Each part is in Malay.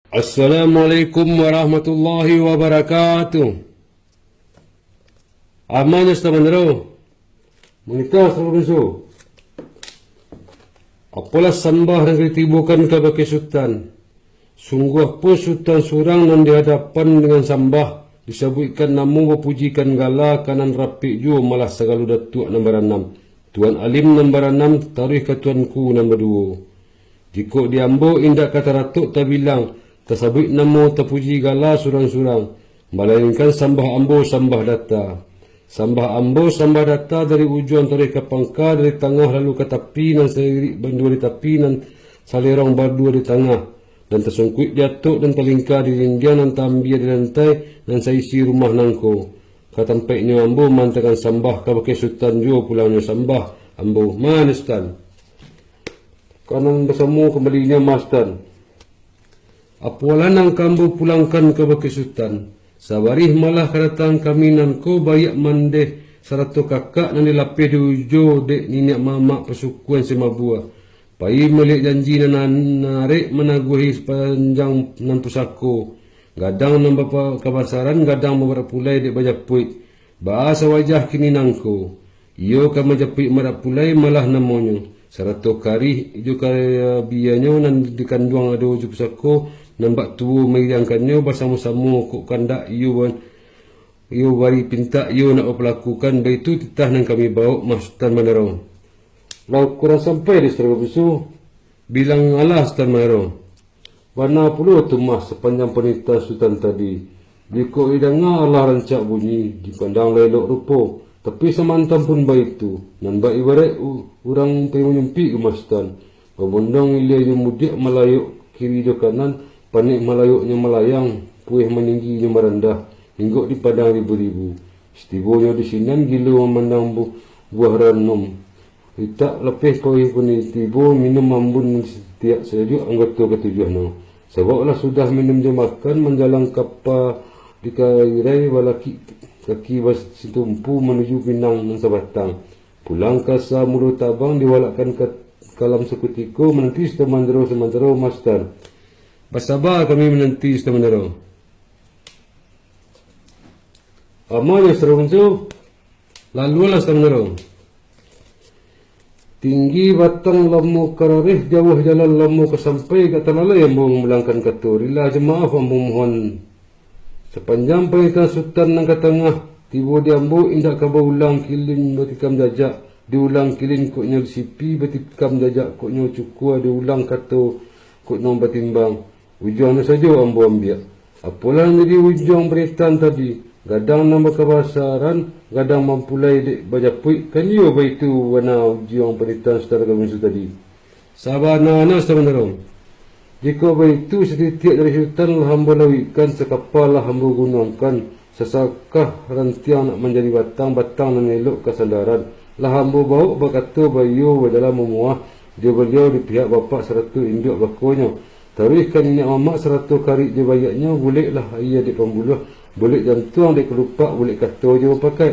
Assalamualaikum warahmatullahi wabarakatuh. Amannya teman-teman. Menikah seluruh. Apalah sambah negeri tibukan kabake sultan. Sungguh pun sultan surang nan di hadapan dengan sambah. Disebutkan namu berpujikan gala kanan rapi ju malah sagalu datuk nombor 6. Tuan Alim nombor 6 tarikh ke tuanku nombor 2. Jika diambo indak kata ratuk tak bilang. Tersabit namo terpuji gala surang-surang. Melainkan sambah ambo sambah data. Sambah ambo sambah data dari ujung tarik ke pangka, dari tengah lalu ke tepi dan selirik berdua di tepi dan salerong berdua di tengah. Dan tersungkuit jatuh dan terlingkar di rindian dan tambia di lantai dan saisi rumah nangko. Katampeknya ambo mantakan sambah kabake sultan jua pulangnya sambah ambo manistan. Kanan bersama kembalinya mastan. Apalah nang kambu pulangkan ke baki sultan. Sabarih malah kedatang kami nan ko bayak mandeh sarato kakak nan dilapih di ujo dek ninak mamak pesukuan semabua. Pai melik janji nan narik menaguhi sepanjang nan pusako. Gadang nan bapa kabasaran gadang beberapa pulai dek bajak puik. Bahasa wajah kini nangko. Iyo kan majapik marak pulai malah namonyo. Sarato kari ijo kaya biyanyo nan dikanduang ada ujo pusako. Nampak tua meriangkannya bersama-sama kok kandak iyo bari pinta iyo nak melakukan begitu titah nang kami bawa Sultan Mandarong. Lau kurang sampai di Sarawak Bisu bilang alah Sultan Mandarong. Warna puluh tu mas sepanjang penita Sultan tadi. Jika idangnya Allah rancak bunyi dipandang lelok rupa. Tapi semantan pun baik tu. Nan baik ibarat orang pergi menyempi ke Sultan. Pembondong ilainya mudik melayuk kiri do kanan. Panik melayuknya melayang, puih meningginya merendah, hingga di padang ribu-ribu. Setibonya di sinan gila memandang buah ranum. Itak lepih puih pun tibo minum ambun setiap sejuk anggota ketujuh. Sebablah sudah minum je makan menjalang kapal di kairai balaki kaki situmpu menuju Pinang dan Sabatang. Pulang kasa mulut tabang diwalakkan ke kalam sekutiko menanti semandero master. Bersabar kami menanti sementara. Amalnya serungsu, lalulah sementara. Tinggi batang lamu kararih, jauh jalan lamu kesampai ke tanah yang melangkan kata. Rila jemaah mohon. Sepanjang pengikan sultan nang katengah, tiba diambu indak kaba ulang kilin betikam jajak. Diulang kilin koknya sipi betikam jajak koknya cukua diulang kata koknya batimbang. Ujungnya saja ambo ambil. Apalah jadi ujung beritan tadi. Gadang nama kebasaran, gadang mampulai dek bajapui. Kan iyo baik tu warna ujung beritan secara kami tadi. Sabar nana sebenarnya. Jika baik tu setiap dari sultan lah hamba lawikan sekapal lah hamba gunakan. Sesakah rantiang nak menjadi batang dan elok kesandaran. Lah hamba bawa berkata bayu dalam memuah. Dia beliau di pihak bapak seratu induk bakonya. Tarikkan ini mamak 100 kari je bayaknya, bolehlah ia di pembuluh, boleh jantung di kelupak, boleh kata je pakai.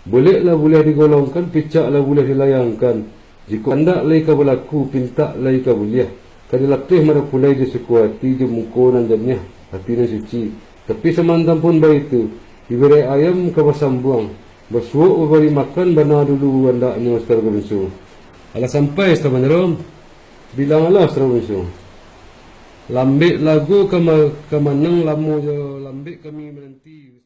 Bolehlah boleh digolongkan, picaklah boleh dilayangkan. Jika anda laika berlaku, pinta laika boleh. Kali latih mara pulai je suku hati, je muka dan jamiah, hati dan suci. Tapi semantan pun baik itu, diberi ayam ke basambung. Bersuuk beri makan, bana dulu andaknya sekarang kebensu. Alah sampai sebenarnya, bilanglah sekarang kebensu. Lambik lagu kemanang lamu je lambik kami menanti.